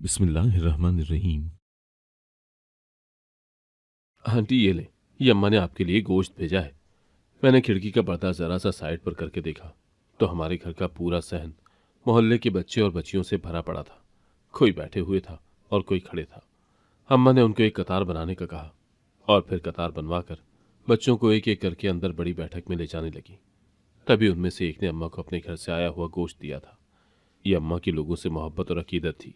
बिस्मिल्लाहिर्रहमानिर्रहीम। आंटी ये लें, ये अम्मा ने आपके लिए गोश्त भेजा है। मैंने खिड़की का पर्दा जरा सा साइड पर करके देखा तो हमारे घर का पूरा सहन मोहल्ले के बच्चे और बच्चियों से भरा पड़ा था। कोई बैठे हुए था और कोई खड़े था। अम्मा ने उनको एक कतार बनाने का कहा और फिर कतार बनवाकर बच्चों को एक एक करके अंदर बड़ी बैठक में ले जाने लगी। तभी उनमें से एक ने अम्मा को अपने घर से आया हुआ गोश्त दिया था। ये अम्मा की लोगों से मोहब्बत और अकीदत थी,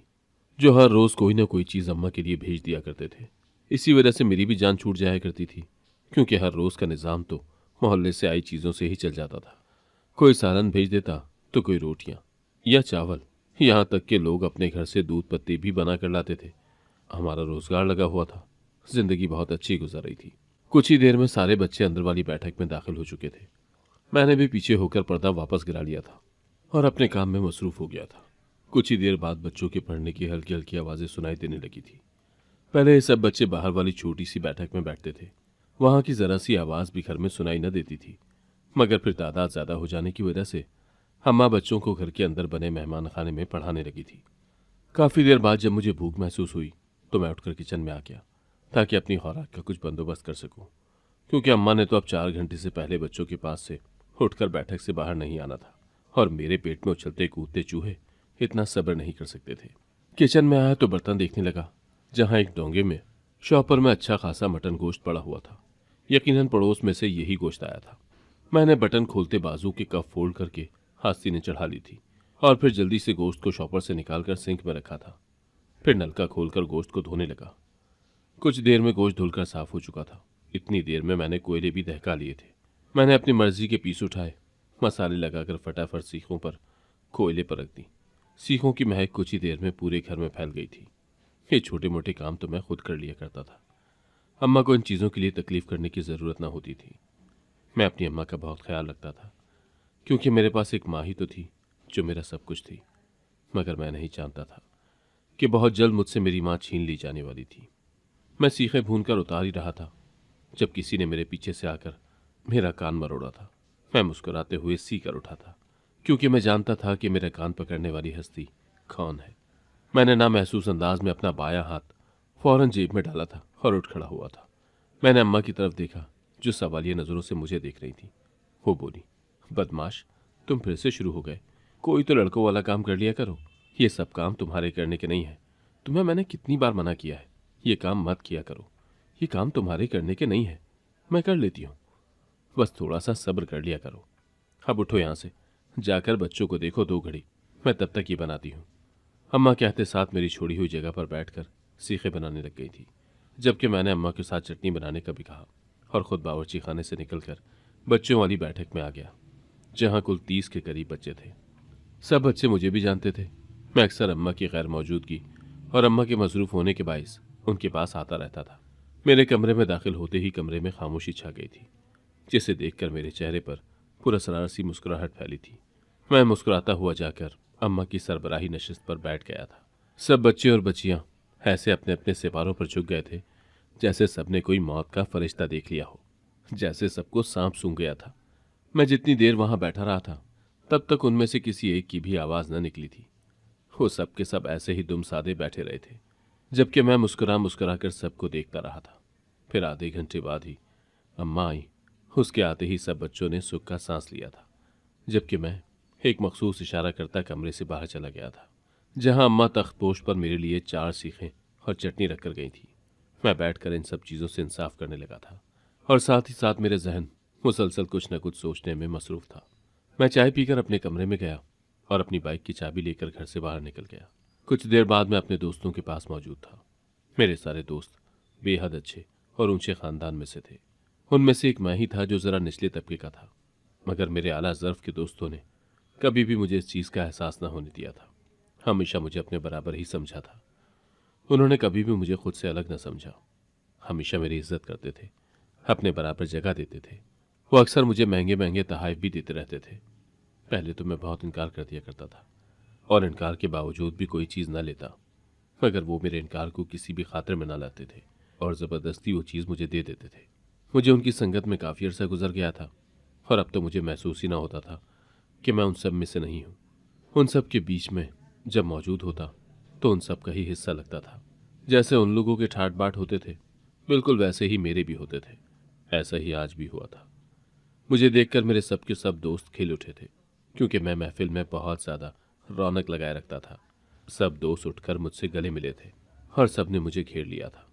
जो हर रोज कोई ना कोई चीज अम्मा के लिए भेज दिया करते थे। इसी वजह से मेरी भी जान छूट जाया करती थी, क्योंकि हर रोज का निजाम तो मोहल्ले से आई चीजों से ही चल जाता था। कोई सालन भेज देता तो कोई रोटियां या चावल, यहाँ तक कि लोग अपने घर से दूध पत्ती भी बना कर लाते थे। हमारा रोजगार लगा हुआ था, जिंदगी बहुत अच्छी गुजर रही थी। कुछ ही देर में सारे बच्चे अंदर वाली बैठक में दाखिल हो चुके थे। मैंने भी पीछे होकर पर्दा वापस गिरा लिया था और अपने काम में मसरूफ हो गया था। कुछ ही देर बाद बच्चों के पढ़ने की हल्की हल्की आवाजें सुनाई देने लगी थी। पहले ये सब बच्चे बाहर वाली छोटी सी बैठक में बैठते थे। वहां की जरा सी आवाज भी घर में सुनाई न देती थी, मगर फिर तादाद ज्यादा हो जाने की वजह से अम्मा बच्चों को घर के अंदर बने मेहमान खाने में पढ़ाने लगी थी। काफी देर बाद जब मुझे भूख महसूस हुई तो मैं उठकर किचन में आ गया, ताकि अपनी खुराक का कुछ बंदोबस्त कर सकूं, क्योंकि अम्मा ने तो अब 4 घंटे से पहले बच्चों के पास से उठकर बैठक से बाहर नहीं आना था, और मेरे पेट में उछलते कूदते चूहे इतना सब्र नहीं कर सकते थे। किचन में आया तो बर्तन देखने लगा, जहां एक डोंगे में शॉपर में अच्छा खासा मटन गोश्त पड़ा हुआ था। यकीनन पड़ोस में से यही गोश्त आया था। मैंने बटन खोलते बाजू की कफ फोल्ड करके हाथ ने चढ़ा ली थी और फिर जल्दी से गोश्त को शॉपर से निकालकर सिंक में रखा था। फिर नलका खोलकर गोश्त को धोने लगा। कुछ देर में गोश्त धुलकर साफ हो चुका था। इतनी देर में मैंने कोयले भी दहका लिए थे। मैंने अपनी मर्जी के पीस उठाए, मसाले लगाकर फटाफट सीखों पर कोयले पर रख दी। सीखों की महक कुछ ही देर में पूरे घर में फैल गई थी। ये छोटे मोटे काम तो मैं खुद कर लिया करता था। अम्मा को इन चीज़ों के लिए तकलीफ करने की ज़रूरत ना होती थी। मैं अपनी अम्मा का बहुत ख्याल रखता था, क्योंकि मेरे पास एक माँ ही तो थी जो मेरा सब कुछ थी। मगर मैं नहीं जानता था कि बहुत जल्द मुझसे मेरी माँ छीन ली जाने वाली थी। मैं सीखें भून कर उतार ही रहा था जब किसी ने मेरे पीछे से आकर मेरा कान मरोड़ा था। मैं मुस्कुराते हुए सी कर उठा था, क्योंकि मैं जानता था कि मेरा कान पकड़ने वाली हस्ती कौन है। मैंने ना महसूस अंदाज में अपना बायां हाथ फौरन जेब में डाला था और उठ खड़ा हुआ था। मैंने अम्मा की तरफ देखा, जो सवालिया नजरों से मुझे देख रही थी। वो बोली, बदमाश, तुम फिर से शुरू हो गए। कोई तो लड़कों वाला काम कर लिया करो। ये सब काम तुम्हारे करने के नहीं है। तुम्हें मैंने कितनी बार मना किया है, ये काम मत किया करो। ये काम तुम्हारे करने के नहीं है, मैं कर लेती हूँ। बस थोड़ा सा सब्र कर लिया करो। अब उठो यहाँ से, जाकर बच्चों को देखो 2 घड़ी, मैं तब तक ये बनाती हूँ। अम्मा कहते साथ मेरी छोड़ी हुई जगह पर बैठकर सीखे बनाने लग गई थी, जबकि मैंने अम्मा के साथ चटनी बनाने का भी कहा और खुद बावर्ची खाने से निकलकर बच्चों वाली बैठक में आ गया, जहाँ कुल 30 के करीब बच्चे थे। सब बच्चे मुझे भी जानते थे। मैं अक्सर अम्मा की गैर मौजूदगी और अम्मा के मसरूफ होने के बायस उनके पास आता रहता था। मेरे कमरे में दाखिल होते ही कमरे में खामोशी छा गई थी, जिसे देखकर मेरे चेहरे पर पुरस्कार सी मुस्कुराहट फैली थी। मैं मुस्कुराता हुआ जाकर अम्मा की सरबराही नशिस्त पर बैठ गया था। सब बच्चे और बच्चियां ऐसे अपने अपने सिपारों पर झुक गए थे, जैसे सबने कोई मौत का फरिश्ता देख लिया हो, जैसे सबको सांप सूंघ गया था। मैं जितनी देर वहां बैठा रहा था, तब तक उनमें से किसी एक की भी आवाज न निकली थी। वो सब के सब ऐसे ही दुम सादे बैठे रहे थे, जबकि मैं मुस्कुरा मुस्कुरा कर सबको देखता रहा था। फिर आधे घंटे बाद ही अम्मा आई। उसके आते ही सब बच्चों ने सुख का सांस लिया था, जबकि मैं एक मखसूस इशारा करता कमरे से बाहर चला गया था, जहां अम्मा तख्तपोश पर मेरे लिए 4 सीखें और चटनी रखकर गई थी। मैं बैठकर इन सब चीज़ों से इंसाफ करने लगा था, और साथ ही साथ मेरे जहन मुसलसल कुछ न कुछ सोचने में मसरूफ था। मैं चाय पीकर अपने कमरे में गया और अपनी बाइक की चाबी लेकर घर से बाहर निकल गया। कुछ देर बाद मैं अपने दोस्तों के पास मौजूद था। मेरे सारे दोस्त बेहद अच्छे और ऊंचे खानदान में से थे। उनमें से एक मैं ही था जो ज़रा निचले तबके का था, मगर मेरे आला ज़र्फ के दोस्तों ने कभी भी मुझे इस चीज़ का एहसास न होने दिया था। हमेशा मुझे अपने बराबर ही समझा था। उन्होंने कभी भी मुझे खुद से अलग न समझा। हमेशा मेरी इज्जत करते थे, अपने बराबर जगह देते थे। वो अक्सर मुझे महंगे महंगे तोहफे भी देते रहते थे। पहले तो मैं बहुत इनकार कर दिया करता था, और इनकार के बावजूद भी कोई चीज़ न लेता, मगर वो मेरे इनकार को किसी भी खातिर में न लाते थे और ज़बरदस्ती वो चीज़ मुझे दे देते थे। मुझे उनकी संगत में काफ़ी अरसा गुजर गया था, और अब तो मुझे महसूस ही ना होता था कि मैं उन सब में से नहीं हूँ। उन सब के बीच में जब मौजूद होता तो उन सब का ही हिस्सा लगता था। जैसे उन लोगों के ठाट बाट होते थे, बिल्कुल वैसे ही मेरे भी होते थे। ऐसा ही आज भी हुआ था। मुझे देखकर मेरे सब के सब दोस्त खिल उठे थे, क्योंकि मैं महफिल में बहुत ज्यादा रौनक लगाए रखता था। सब दोस्त उठकर मुझसे गले मिले थे और सब ने मुझे घेर लिया था।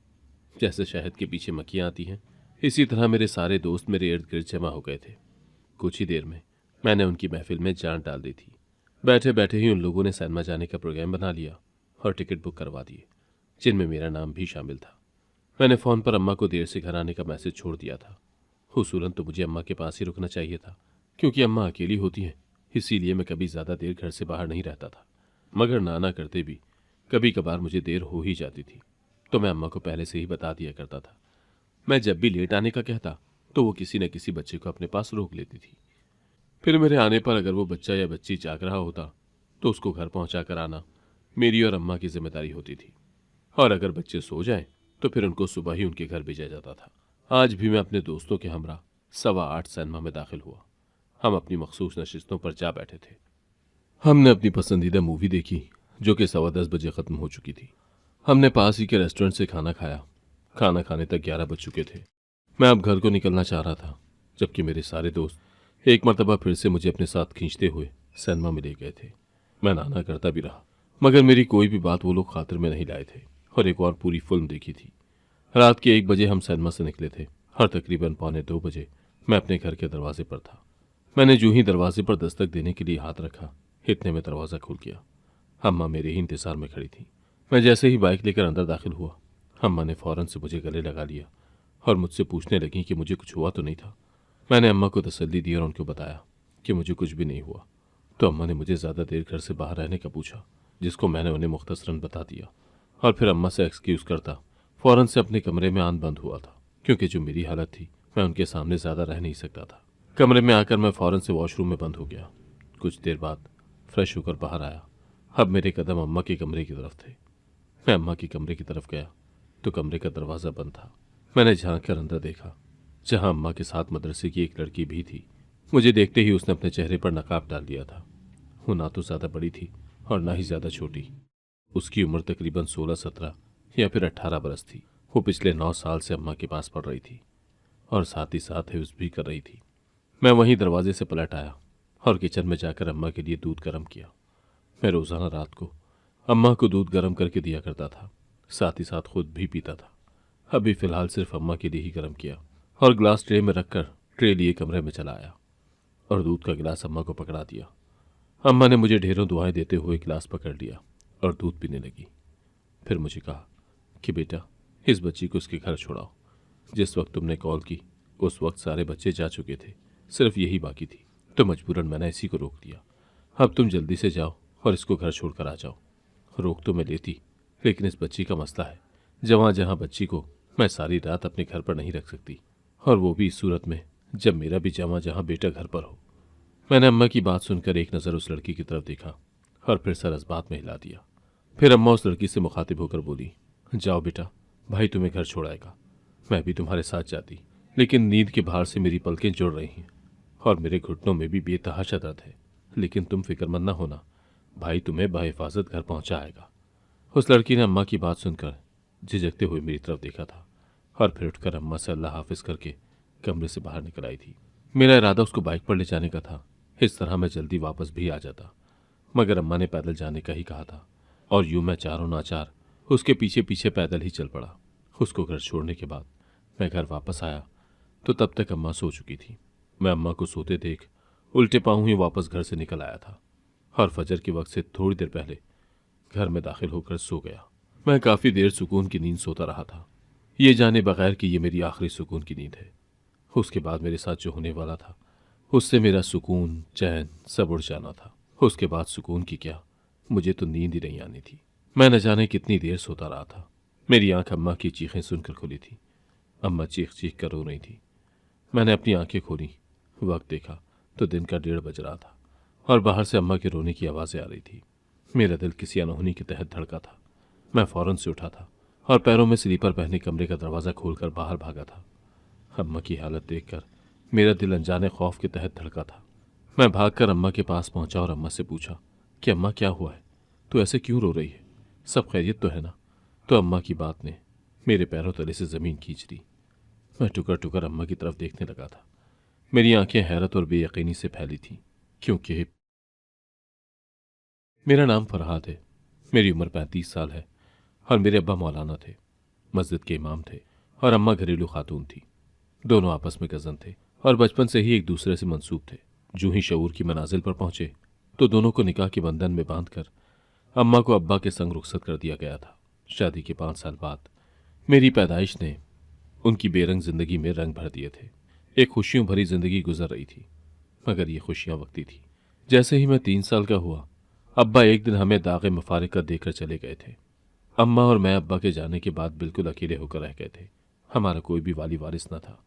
जैसे शहद के पीछे मक्खियां आती हैं, इसी तरह मेरे सारे दोस्त मेरे इर्द गिर्द जमा हो गए थे। कुछ ही देर में मैंने उनकी महफिल में जान डाल दी थी। बैठे बैठे ही उन लोगों ने सिनेमा जाने का प्रोग्राम बना लिया और टिकट बुक करवा दिए, जिनमें मेरा नाम भी शामिल था। मैंने फ़ोन पर अम्मा को देर से घर आने का मैसेज छोड़ दिया था। हुसूलन तो मुझे अम्मा के पास ही रुकना चाहिए था, क्योंकि अम्मा अकेली होती हैं, इसीलिए मैं कभी ज़्यादा देर घर से बाहर नहीं रहता था। मगर नाना करते भी कभी कभार मुझे देर हो ही जाती थी, तो मैं अम्मा को पहले से ही बता दिया करता था। मैं जब भी लेट आने का कहता तो वो किसी न किसी बच्चे को अपने पास रोक लेती थी। फिर मेरे आने पर अगर वो बच्चा या बच्ची जाग रहा होता तो उसको घर पहुंचा कर आना मेरी और अम्मा की जिम्मेदारी होती थी। और अगर बच्चे सो जाएं तो फिर उनको सुबह ही उनके घर भेजा जाता था। आज भी मैं अपने दोस्तों के हमरा 8:15 सिनेमा में दाखिल हुआ। हम अपनी मखसूस नशिस्तों पर जा बैठे थे। हमने अपनी पसंदीदा मूवी देखी, जो कि 10:15 बजे ख़त्म हो चुकी थी। हमने पास ही के रेस्टोरेंट से खाना खाया। खाना खाने तक 11 बज चुके थे। मैं अब घर को निकलना चाह रहा था, जबकि मेरे सारे दोस्त एक मरतबा फिर से मुझे अपने साथ खींचते हुए सिनेमा में ले गए थे। मैं नाना करता भी रहा, मगर मेरी कोई भी बात वो लोग खातिर में नहीं लाए थे और एक और पूरी फिल्म देखी थी। रात के 1 बजे हम सिनेमा से निकले थे और तकरीबन 1:45 मैं अपने घर के दरवाजे पर था। मैंने जो ही दरवाजे पर दस्तक देने के लिए हाथ रखा, इतने में दरवाज़ा खुल गया। अम्मा मेरे ही इंतजार में खड़ी थी। मैं जैसे ही बाइक लेकर अंदर दाखिल हुआ, अम्मा ने फौरन से मुझे गले लगा लिया और मुझसे पूछने लगी कि मुझे कुछ हुआ तो नहीं था। मैंने अम्मा को तसल्ली दी और उनको बताया कि मुझे कुछ भी नहीं हुआ। तो अम्मा ने मुझे ज़्यादा देर घर से बाहर रहने का पूछा, जिसको मैंने उन्हें मुख्तसरन बता दिया। और फिर अम्मा से एक्सक्यूज़ करता फ़ौरन से अपने कमरे में आन बंद हुआ था, क्योंकि जो मेरी हालत थी मैं उनके सामने ज़्यादा रह नहीं सकता था। कमरे में आकर मैं फ़ौरन से वॉशरूम में बंद हो गया। कुछ देर बाद फ्रेश होकर बाहर आया। अब मेरे कदम अम्मा के कमरे की तरफ थे। मैं अम्मा के कमरे की तरफ गया तो कमरे का दरवाज़ा बंद था। मैंने झांक कर अंदर देखा, जहां अम्मा के साथ मदरसे की एक लड़की भी थी। मुझे देखते ही उसने अपने चेहरे पर नकाब डाल दिया था। वो ना तो ज़्यादा बड़ी थी और ना ही ज़्यादा छोटी। उसकी उम्र तकरीबन 16-17 या फिर 18 बरस थी। वो पिछले 9 साल से अम्मा के पास पढ़ रही थी और साथ ही साथ हिफ्ज़ भी कर रही थी। मैं वहीं दरवाजे से पलट आया और किचन में जाकर अम्मा के लिए दूध गर्म किया। मैं रोज़ाना रात को अम्मा को दूध गर्म करके दिया करता था, साथ ही साथ खुद भी पीता था। अभी फ़िलहाल सिर्फ अम्मा के लिए ही गर्म किया और ग्लास ट्रे में रखकर ट्रे लिए कमरे में चला आया और दूध का गिलास अम्मा को पकड़ा दिया। अम्मा ने मुझे ढेरों दुआएं देते हुए गिलास पकड़ लिया और दूध पीने लगी। फिर मुझे कहा कि बेटा, इस बच्ची को उसके घर छोड़ाओ। जिस वक्त तुमने कॉल की उस वक्त सारे बच्चे जा चुके थे, सिर्फ यही बाकी थी, तो मजबूरन मैंने इसी को रोक दिया। अब तुम जल्दी से जाओ और इसको घर छोड़कर आ जाओ। रोक तो मैं लेती, लेकिन इस बच्ची का मसला है। जहाँ जहाँ बच्ची को मैं सारी रात अपने घर पर नहीं रख सकती, और वो भी इस सूरत में जब मेरा भी जहाँ जहाँ बेटा घर पर हो। मैंने अम्मा की बात सुनकर एक नज़र उस लड़की की तरफ देखा और फिर सर इस बात में हिला दिया। फिर अम्मा उस लड़की से मुखातिब होकर बोली, जाओ बेटा, भाई तुम्हें घर छोड़ाएगा। मैं भी तुम्हारे साथ जाती, लेकिन नींद के भार से मेरी पलकें जुड़ रही हैं और मेरे घुटनों में भी बेतहाशा दर्द है। लेकिन तुम फिक्रमंद ना होना, भाई तुम्हें बाहिफाजत घर पहुंचाएगा। उस लड़की ने अम्मा की बात सुनकर झिझकते हुए मेरी तरफ देखा था और फिर उठकर अम्मा से अल्लाह हाफिज करके कमरे से बाहर निकल आई थी। मेरा इरादा उसको बाइक पर ले जाने का था, इस तरह मैं जल्दी वापस भी आ जाता, मगर अम्मा ने पैदल जाने का ही कहा था और यूं मैं चारों नाचार उसके पीछे पीछे पैदल ही चल पड़ा। उसको घर छोड़ने के बाद मैं घर वापस आया तो तब तक अम्मा सो चुकी थी। मैं अम्मा को सोते देख उल्टे पांव ही वापस घर से निकल आया था और फजर के वक्त से थोड़ी देर पहले घर में दाखिल होकर सो गया। मैं काफ़ी देर सुकून की नींद सोता रहा था, ये जाने बगैर कि ये मेरी आखिरी सुकून की नींद है। उसके बाद मेरे साथ जो होने वाला था उससे मेरा सुकून चैन सब उड़ जाना था। उसके बाद सुकून की क्या, मुझे तो नींद ही नहीं आनी थी। मैं न जाने कितनी देर सोता रहा था। मेरी आंख अम्मा की चीखें सुनकर खुली थी। अम्मा चीख चीख कर रो रही थी। मैंने अपनी आंखें खोली, वक्त देखा तो दिन का 1:30 बज रहा था और बाहर से अम्मा के रोने की आवाज़ें आ रही थी। मेरा दिल किसी अनहोनी के तहत धड़का था। मैं फौरन से उठा था और पैरों में स्लीपर पहने कमरे का दरवाज़ा खोलकर बाहर भागा था। अम्मा की हालत देखकर मेरा दिल अनजाने खौफ के तहत धड़का था। मैं भागकर अम्मा के पास पहुंचा और अम्मा से पूछा कि अम्मा क्या हुआ है, तू ऐसे क्यों रो रही है? सब खैरियत तो है ना? तो अम्मा की बात ने मेरे पैरों तले से ज़मीन खींच ली। मैं टुकर टुकर अम्मा की तरफ देखने लगा था। मेरी आंखें हैरत और बेयकीनी से फैली थीं, क्योंकि मेरा नाम फरहाद है, मेरी उम्र 35 साल है और मेरे अब्बा मौलाना थे, मस्जिद के इमाम थे और अम्मा घरेलू खातून थी। दोनों आपस में कज़न थे और बचपन से ही एक दूसरे से मंसूब थे। जूं ही शऊर की मनाजिल पर पहुंचे तो दोनों को निकाह के बंधन में बांधकर अम्मा को अब्बा के संग रुखसत कर दिया गया था। शादी के 5 साल बाद मेरी पैदाइश ने उनकी बेरंग जिंदगी में रंग भर दिए थे। एक खुशियों भरी जिंदगी गुजर रही थी, मगर ये खुशियां वक्ती थी। जैसे ही मैं 3 साल का हुआ, अब्बा एक दिन हमें दागे मफारिकत देकर चले गए थे। अम्मा और मैं अब्बा के जाने के बाद बिल्कुल अकेले होकर रह गए थे। हमारा कोई भी वाली वारिस न था।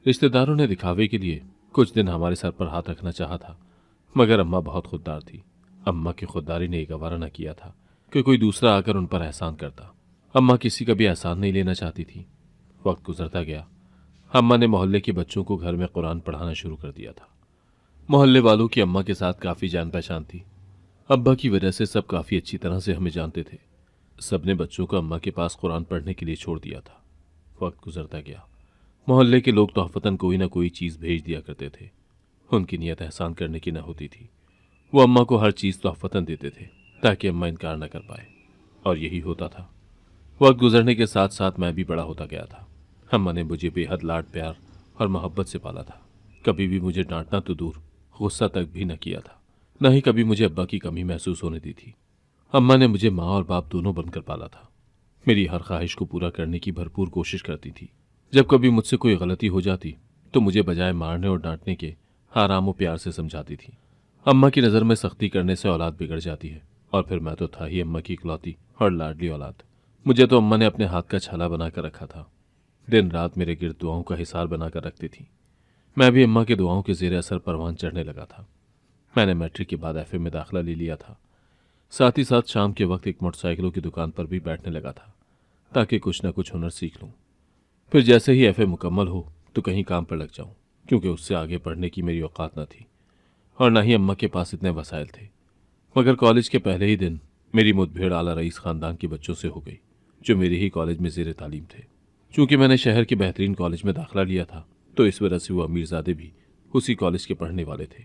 रिश्तेदारों ने दिखावे के लिए कुछ दिन हमारे सर पर हाथ रखना चाहा था, मगर अम्मा बहुत खुददार थी। अम्मा की खुददारी ने गवारा न किया था कि कोई दूसरा आकर उन पर एहसान करता। अम्मा किसी का भी एहसान नहीं लेना चाहती थी। वक्त गुजरता गया। अम्मा ने मोहल्ले के बच्चों को घर में कुरान पढ़ाना शुरू कर दिया था। मोहल्ले वालों की अम्मा के साथ काफ़ी जान पहचान थी। अब्बा की वजह से सब काफ़ी अच्छी तरह से हमें जानते थे। सबने बच्चों को अम्मा के पास कुरान पढ़ने के लिए छोड़ दिया था। वक्त गुजरता गया। मोहल्ले के लोग तोहफतन कोई ना कोई चीज़ भेज दिया करते थे। उनकी नीयत एहसान करने की न होती थी। वो अम्मा को हर चीज़ तोहफतन देते थे ताकि अम्मा इनकार न कर पाए, और यही होता था। वक्त गुजरने के साथ साथ मैं भी बड़ा होता गया था। अम्मा ने मुझे बेहद लाड प्यार और मोहब्बत से पाला था। कभी भी मुझे डांटना तो दूर, गुस्सा तक भी न किया था। न ही कभी मुझे अब्बा की कमी महसूस होने दी थी। अम्मा ने मुझे माँ और बाप दोनों बनकर पाला था। मेरी हर ख्वाहिश को पूरा करने की भरपूर कोशिश करती थी। जब कभी मुझसे कोई गलती हो जाती तो मुझे बजाय मारने और डांटने के आराम और प्यार से समझाती थी। अम्मा की नज़र में सख्ती करने से औलाद बिगड़ जाती है, और फिर मैं तो था ही अम्मा की इकलौती और लाडली औलाद। मुझे तो अम्मा ने अपने हाथ का छाला बनाकर रखा था। दिन रात मेरे गिर्द दुआओं का हिसार बनाकर रखती थी। मैं भी अम्मा के दुआओं के जेर असर परवान चढ़ने लगा था। मैंने मैट्रिक के बाद एफए में दाखिला ले लिया था। साथ ही साथ शाम के वक्त एक मोटरसाइकिलों की दुकान पर भी बैठने लगा था, ताकि कुछ न कुछ हुनर सीख लूं। फिर जैसे ही एफए मुकम्मल हो तो कहीं काम पर लग जाऊं, क्योंकि उससे आगे पढ़ने की मेरी औकात न थी और न ही अम्मा के पास इतने वसाइल थे। मगर कॉलेज के पहले ही दिन मेरी मुठभेड़ आला रईस खानदान के बच्चों से हो गई, जो मेरे ही कॉलेज में जेर तालीम थे। चूंकि मैंने शहर के बेहतरीन कॉलेज में दाखिला लिया था, तो इस वजह से वो अमीरजादे भी उसी कॉलेज के पढ़ने वाले थे।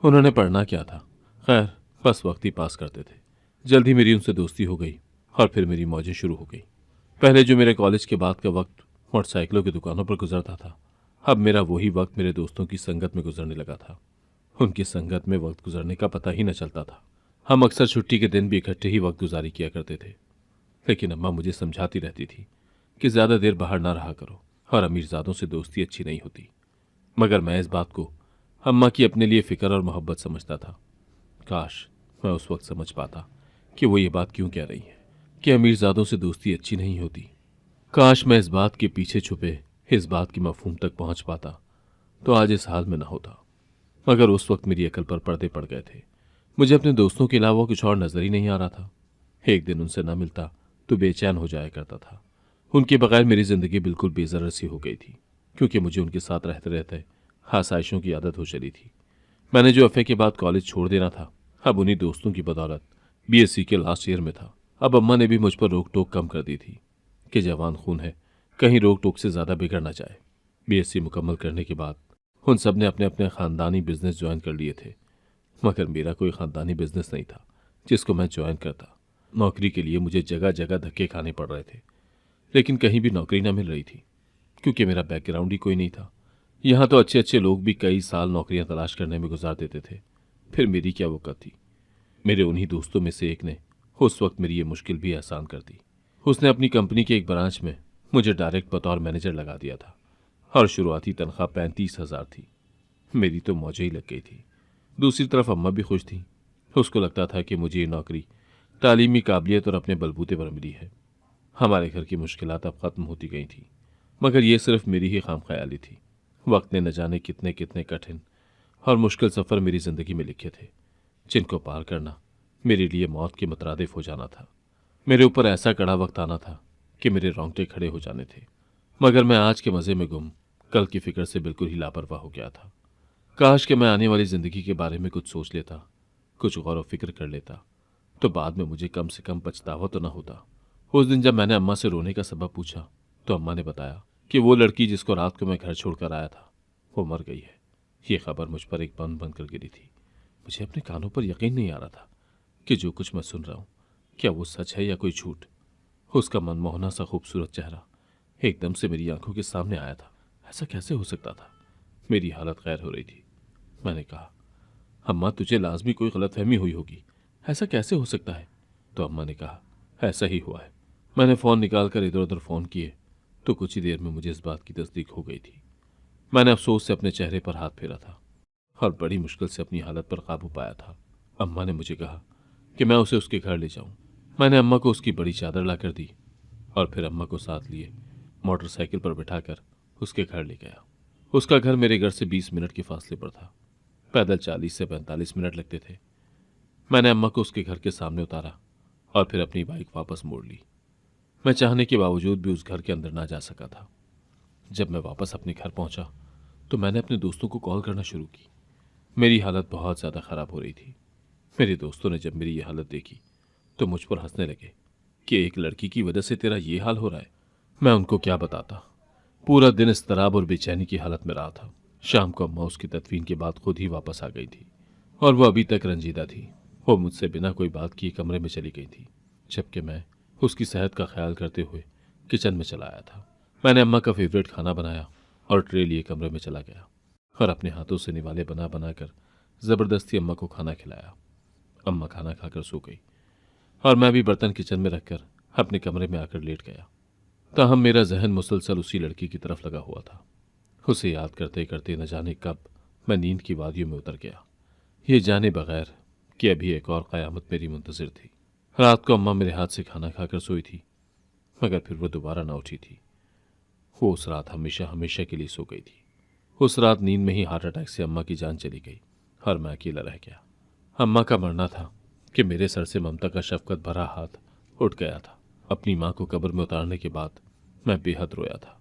उन्होंने पढ़ना क्या था, खैर बस वक्त ही पास करते थे। जल्द ही मेरी उनसे दोस्ती हो गई और फिर मेरी मौजें शुरू हो गई। पहले जो मेरे कॉलेज के बाद का वक्त मोटरसाइकिलों की दुकानों पर गुजरता था, अब मेरा वही वक्त मेरे दोस्तों की संगत में गुजरने लगा था। उनकी संगत में वक्त गुजरने का पता ही न चलता था। हम अक्सर छुट्टी के दिन भी इकट्ठे ही वक्त गुजारी किया करते थे। लेकिन अम्मा मुझे समझाती रहती थी कि ज़्यादा देर बाहर ना रहा करो और अमीरजादों से दोस्ती अच्छी नहीं होती। मगर मैं इस बात को अम्मा की अपने लिए फ़िक्र और मोहब्बत समझता था। काश मैं उस वक्त समझ पाता कि वो ये बात क्यों कह रही है कि अमीरजादों से दोस्ती अच्छी नहीं होती। काश मैं इस बात के पीछे छुपे इस बात की मफहूम तक पहुंच पाता तो आज इस हाल में न होता। मगर उस वक्त मेरी अकल पर पर्दे पड़ गए थे। मुझे अपने दोस्तों के अलावा कुछ और नजर ही नहीं आ रहा था। एक दिन उनसे न मिलता तो बेचैन हो जाया करता था। उनके बगैर मेरी जिंदगी बिल्कुल बेजर सी हो गई थी, क्योंकि मुझे उनके साथ रहते रहते आसाइशों की आदत हो चली थी। मैंने जो एफए के बाद कॉलेज छोड़ देना था, अब उन्हीं दोस्तों की बदौलत बीएससी के लास्ट ईयर में था। अब अम्मा ने भी मुझ पर रोक टोक कम कर दी थी कि जवान खून है, कहीं रोक टोक से ज़्यादा बिगड़ ना जाए। बीएससी मुकम्मल करने के बाद उन सब ने अपने अपने ख़ानदानी बिजनेस ज्वाइन कर लिए थे, मगर मेरा कोई ख़ानदानी बिजनेस नहीं था जिसको मैं ज्वाइन करता। नौकरी के लिए मुझे जगह जगह धक्के खाने पड़ रहे थे, लेकिन कहीं भी नौकरी ना मिल रही थी, क्योंकि मेरा बैकग्राउंड ही कोई नहीं था। यहाँ तो अच्छे अच्छे लोग भी कई साल नौकरियां तलाश करने में गुजार देते थे, फिर मेरी क्या वक़्त थी। मेरे उन्हीं दोस्तों में से एक ने उस वक्त मेरी ये मुश्किल भी आसान कर दी। उसने अपनी कंपनी के एक ब्रांच में मुझे डायरेक्ट बतौर मैनेजर लगा दिया था और शुरुआती तनख्वाह 35,000 थी। मेरी तो मौजें ही लग गई थी। दूसरी तरफ अम्मा भी खुश थी। उसको लगता था कि मुझे ये नौकरी तालीमी काबिलियत और अपने बलबूते पर मिली है। हमारे घर की मुश्किलात अब ख़त्म होती गई थी, मगर ये सिर्फ मेरी ही खामख्याली थी। वक्त ने न जाने कितने कितने कठिन और मुश्किल सफ़र मेरी ज़िंदगी में लिखे थे, जिनको पार करना मेरे लिए मौत के मुतरादिफ हो जाना था। मेरे ऊपर ऐसा कड़ा वक्त आना था कि मेरे रोंगटे खड़े हो जाने थे, मगर मैं आज के मज़े में गुम कल की फ़िक्र से बिल्कुल ही लापरवाह हो गया था। काश कि मैं आने वाली ज़िंदगी के बारे में कुछ सोच लेता, कुछ गौर व फिक्र कर लेता, तो बाद में मुझे कम से कम पछतावा तो ना होता। उस दिन जब मैंने अम्मा से रोने का सबब पूछा तो अम्मा ने बताया कि वो लड़की जिसको रात को मैं घर छोड़कर आया था वो मर गई है। ये खबर मुझ पर एक बन बन कर गिरी थी। मुझे अपने कानों पर यकीन नहीं आ रहा था कि जो कुछ मैं सुन रहा हूँ क्या वो सच है या कोई झूठ। उसका मनमोहना सा खूबसूरत चेहरा एकदम से मेरी आंखों के सामने आया था। ऐसा कैसे हो सकता था? मेरी हालत गैर हो रही थी। मैंने कहा, अम्मा तुझे लाजमी कोई गलतफहमी हुई होगी, ऐसा कैसे हो सकता है? तो अम्मा ने कहा, ऐसा ही हुआ है। मैंने फ़ोन निकाल कर इधर उधर फ़ोन किए तो कुछ ही देर में मुझे इस बात की तस्दीक हो गई थी। मैंने अफसोस से अपने चेहरे पर हाथ फेरा था और बड़ी मुश्किल से अपनी हालत पर काबू पाया था। अम्मा ने मुझे कहा कि मैं उसे उसके घर ले जाऊं। मैंने अम्मा को उसकी बड़ी चादर लाकर दी और फिर अम्मा को साथ लिए मोटरसाइकिल पर बिठाकर उसके घर ले गया। उसका घर मेरे घर से 20 मिनट के फासले पर था। पैदल 40 से 45 मिनट लगते थे। मैंने अम्मा को उसके घर के सामने उतारा और फिर अपनी बाइक वापस मोड़ ली। मैं चाहने के बावजूद भी उस घर के अंदर ना जा सका था। जब मैं वापस अपने घर पहुंचा तो मैंने अपने दोस्तों को कॉल करना शुरू की। मेरी हालत बहुत ज़्यादा ख़राब हो रही थी। मेरे दोस्तों ने जब मेरी ये हालत देखी तो मुझ पर हंसने लगे कि एक लड़की की वजह से तेरा ये हाल हो रहा है। मैं उनको क्या बताता। पूरा दिन इज़्तिराब और बेचैनी की हालत में रहा था। शाम को अम्मा उसकी तदफीन के बाद खुद ही वापस आ गई थी और वो अभी तक रंजीदा थी। वो मुझसे बिना कोई बात किए कमरे में चली गई थी, जबकि मैं उसकी सेहत का ख्याल करते हुए किचन में चला आया था। मैंने अम्मा का फेवरेट खाना बनाया और ट्रे लिए कमरे में चला गया और अपने हाथों से निवाले बना बनाकर ज़बरदस्ती अम्मा को खाना खिलाया। अम्मा खाना खाकर सो गई और मैं भी बर्तन किचन में रखकर अपने कमरे में आकर लेट गया। ताहम मेरा जहन मुसलसल उसी लड़की की तरफ लगा हुआ था। उसे याद करते करते न जाने कब मैं नींद की वादियों में उतर गया, ये जाने बगैर कि अभी एक और क़यामत मेरी मुंतज़िर थी। रात को अम्मा मेरे हाथ से खाना खाकर सोई थी, मगर फिर वो दोबारा न उठी थी। वो उस रात हमेशा हमेशा के लिए सो गई थी। उस रात नींद में ही हार्ट अटैक से अम्मा की जान चली गई और मैं अकेला रह गया। अम्मा का मरना था कि मेरे सर से ममता का शफकत भरा हाथ उठ गया था। अपनी माँ को कब्र में उतारने के बाद मैं बेहद रोया था।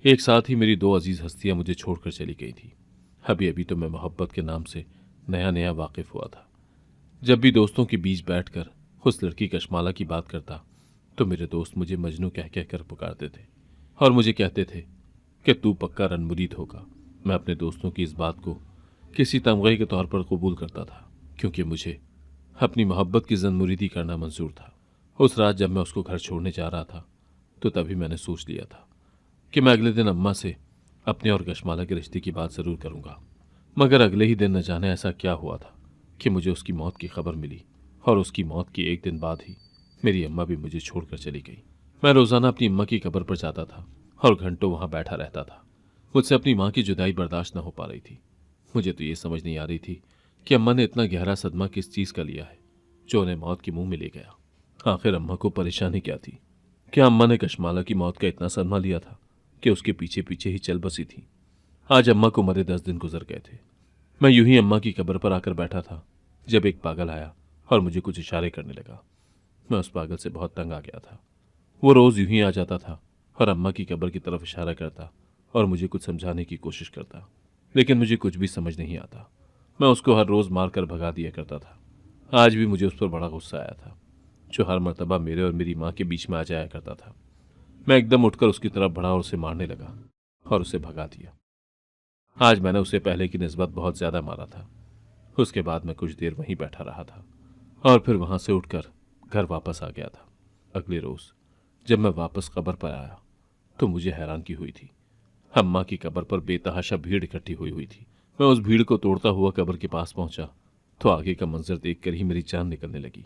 एक साथ ही मेरी दो अजीज हस्तियां मुझे छोड़कर चली गई थी। अभी अभी तो मैं मोहब्बत के नाम से नया नया वाकिफ हुआ था। जब भी दोस्तों के बीच बैठकर उस लड़की कशमाला की बात करता तो मेरे दोस्त मुझे मजनू कह कह कर पुकारते थे और मुझे कहते थे कि तू पक्का रनमुरीद होगा। मैं अपने दोस्तों की इस बात को किसी तमगे के तौर पर कबूल करता था, क्योंकि मुझे अपनी मोहब्बत की ज़नमुरीदी करना मंजूर था। उस रात जब मैं उसको घर छोड़ने जा रहा था तो तभी मैंने सोच लिया था कि मैं अगले दिन अम्मा से अपने और कशमाला के रिश्ते की बात ज़रूर करूँगा। मगर अगले ही दिन न जाने ऐसा क्या हुआ था कि मुझे उसकी मौत की खबर मिली और उसकी मौत के एक दिन बाद ही मेरी अम्मा भी मुझे छोड़कर चली गई। मैं रोज़ाना अपनी अम्मा की कब्र पर जाता था और घंटों वहाँ बैठा रहता था। मुझसे अपनी माँ की जुदाई बर्दाश्त न हो पा रही थी। मुझे तो ये समझ नहीं आ रही थी कि अम्मा ने इतना गहरा सदमा किस चीज़ का लिया है जो उन्हें मौत के मुंह में ले गया। आखिर अम्मा को परेशानी क्या थी? क्या अम्मा ने कशमाला की मौत का इतना सदमा लिया था कि उसके पीछे पीछे ही चल बसी थी? आज अम्मा को मरे 10 दिन गुजर गए थे। मैं यूं ही अम्मा की कब्र पर आकर बैठा था जब एक पागल आया और मुझे कुछ इशारे करने लगा। मैं उस पागल से बहुत तंग आ गया था। वो रोज़ यूं ही आ जाता था और अम्मा की कब्र की तरफ इशारा करता और मुझे कुछ समझाने की कोशिश करता, लेकिन मुझे कुछ भी समझ नहीं आता। मैं उसको हर रोज़ मार कर भगा दिया करता था। आज भी मुझे उस पर बड़ा गुस्सा आया था, जो हर मर्तबा मेरे और मेरी माँ के बीच में आ जाया करता था। मैं एकदम उठकर उसकी तरफ बढ़ा और उसे मारने लगा और उसे भगा दिया। आज मैंने उसे पहले की निस्बत बहुत ज़्यादा मारा था। उसके बाद मैं कुछ देर वहीं बैठा रहा था और फिर वहाँ से उठकर घर वापस आ गया था। अगले रोज़ जब मैं वापस कब्र पर आया तो मुझे हैरानगी हुई थी। अम्मा की कब्र पर बेतहाशा भीड़ इकट्ठी हुई हुई थी। मैं उस भीड़ को तोड़ता हुआ कब्र के पास पहुंचा तो आगे का मंजर देखकर ही मेरी जान निकलने लगी।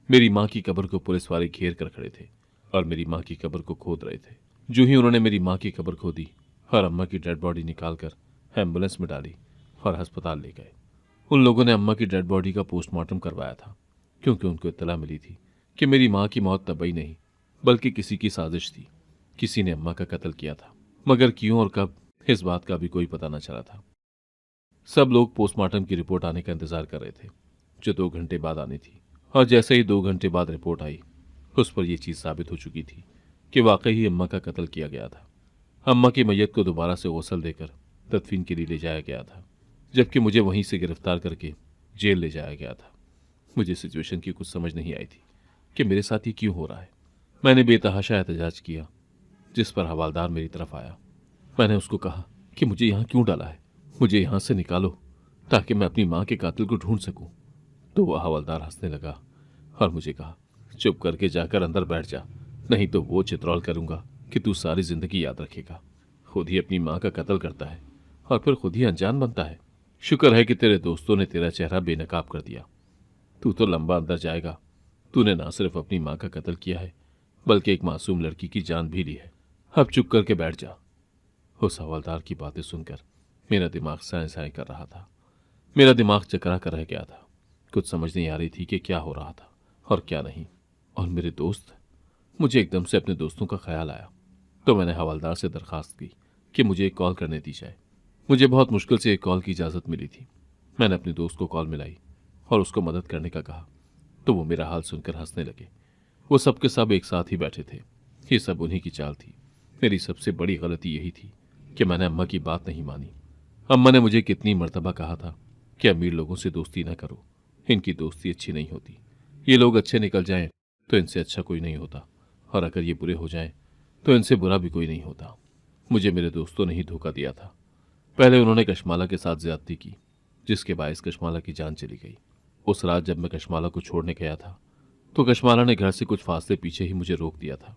मेरी माँ की कब्र को पुलिस वाले घेर कर खड़े थे और मेरी माँ की कब्र को खोद रहे थे। जो ही उन्होंने मेरी माँ की कब्र खोदी और अम्मा की डेड बॉडी निकालकर एम्बुलेंस में डाली और अस्पताल ले गए। उन लोगों ने अम्मा की डेड बॉडी का पोस्टमार्टम करवाया था, क्योंकि उनको इत्तला मिली थी कि मेरी माँ की मौत तबई नहीं बल्कि किसी की साजिश थी। किसी ने अम्मा का कत्ल किया था, मगर क्यों और कब, इस बात का भी कोई पता न चला था। सब लोग पोस्टमार्टम की रिपोर्ट आने का इंतजार कर रहे थे, जो 2 घंटे बाद आनी थी। और जैसे ही 2 घंटे बाद रिपोर्ट आई, उस पर यह चीज़ साबित हो चुकी थी कि वाकई ही अम्मा का कत्ल किया गया था। अम्मा की मैयत को दोबारा से गौसल देकर तदफीन के लिए ले जाया गया था, जबकि मुझे वहीं से गिरफ्तार करके जेल ले जाया गया था। मुझे सिचुएशन की कुछ समझ नहीं आई थी कि मेरे साथ ये क्यों हो रहा है। मैंने बेतहाशा एहतजाज किया, जिस पर हवालदार मेरी तरफ आया। मैंने उसको कहा कि मुझे यहाँ क्यों डाला है, मुझे यहाँ से निकालो ताकि मैं अपनी माँ के कातिल को ढूंढ सकूं। तो वह हवलदार हंसने लगा और मुझे कहा, चुप करके जाकर अंदर बैठ जा, नहीं तो वो चित्रौल करूंगा कि तू सारी जिंदगी याद रखेगा। खुद ही अपनी माँ का कत्ल करता है और फिर खुद ही अनजान बनता है। शुक्र है कि तेरे दोस्तों ने तेरा चेहरा बेनकाब कर दिया। तू तो लंबा अंदर जाएगा। तूने ना सिर्फ अपनी माँ का कत्ल किया है बल्कि एक मासूम लड़की की जान भी ली है। अब चुप करके बैठ जा। उस हवलदार की बातें सुनकर मेरा दिमाग साए साए कर रहा था। मेरा दिमाग चकरा कर रह गया था। कुछ समझ नहीं आ रही थी कि क्या हो रहा था और क्या नहीं। और मेरे दोस्त, मुझे एकदम से अपने दोस्तों का ख्याल आया। तो मैंने हवलदार से दरखास्त की कि मुझे एक कॉल करने दी जाए। मुझे बहुत मुश्किल से एक कॉल की इजाज़त मिली थी। मैंने अपने दोस्त को कॉल मिलाई और उसको मदद करने का कहा, तो वो मेरा हाल सुनकर हंसने लगे। वो सब के सब एक साथ ही बैठे थे। ये सब उन्हीं की चाल थी। मेरी सबसे बड़ी गलती यही थी कि मैंने अम्मा की बात नहीं मानी। अम्मा ने मुझे कितनी मर्तबा कहा था कि अमीर लोगों से दोस्ती ना करो, इनकी दोस्ती अच्छी नहीं होती। ये लोग अच्छे निकल जाएं तो इनसे अच्छा कोई नहीं होता, और अगर ये बुरे हो जाएं तो इनसे बुरा भी कोई नहीं होता। मुझे मेरे दोस्तों ने ही धोखा दिया था। पहले उन्होंने कशमाला के साथ ज्यादती की, जिसके बायस कशमाला की जान चली गई। उस रात जब मैं कशमाला को छोड़ने गया था तो कशमाला ने घर से कुछ फासले पीछे ही मुझे रोक दिया था।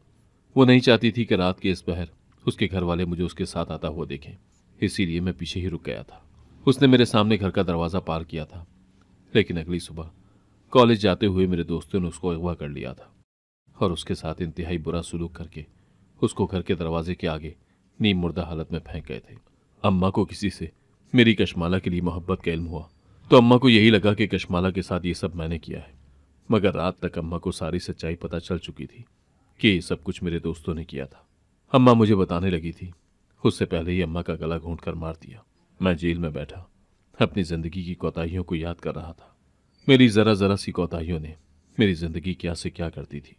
वो नहीं चाहती थी कि रात के इस पहर उसके घर वाले मुझे उसके साथ आता हुआ देखें, इसीलिए मैं पीछे ही रुक गया था। उसने मेरे सामने घर का दरवाज़ा पार किया था, लेकिन अगली सुबह कॉलेज जाते हुए मेरे दोस्तों ने उसको अगवा कर लिया था और उसके साथ इंतहाई बुरा सलूक करके उसको घर के दरवाजे के आगे नीम मुर्दा हालत में फेंक गए थे। अम्मा को किसी से मेरी कशमाला के लिए मोहब्बत का इल्म हुआ तो अम्मा को यही लगा कि कशमाला के साथ ये सब मैंने किया है। मगर रात तक अम्मा को सारी सच्चाई पता चल चुकी थी कि ये सब कुछ मेरे दोस्तों ने किया था। अम्मा मुझे बताने लगी थी, उससे पहले ही अम्मा का गला घोंट कर मार दिया। मैं जेल में बैठा अपनी जिंदगी की कोताहियों को याद कर रहा था। मेरी जरा जरा सी कोताहियों ने मेरी जिंदगी क्या से क्या कर दी थी।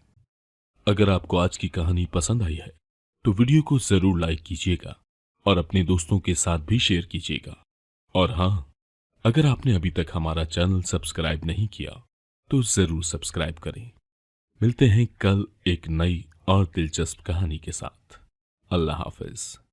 अगर आपको आज की कहानी पसंद आई है तो वीडियो को जरूर लाइक कीजिएगा और अपने दोस्तों के साथ भी शेयर कीजिएगा। और हाँ, अगर आपने अभी तक हमारा चैनल सब्सक्राइब नहीं किया तो जरूर सब्सक्राइब करें। मिलते हैं कल एक नई और दिलचस्प कहानी के साथ। अल्लाह हाफिज।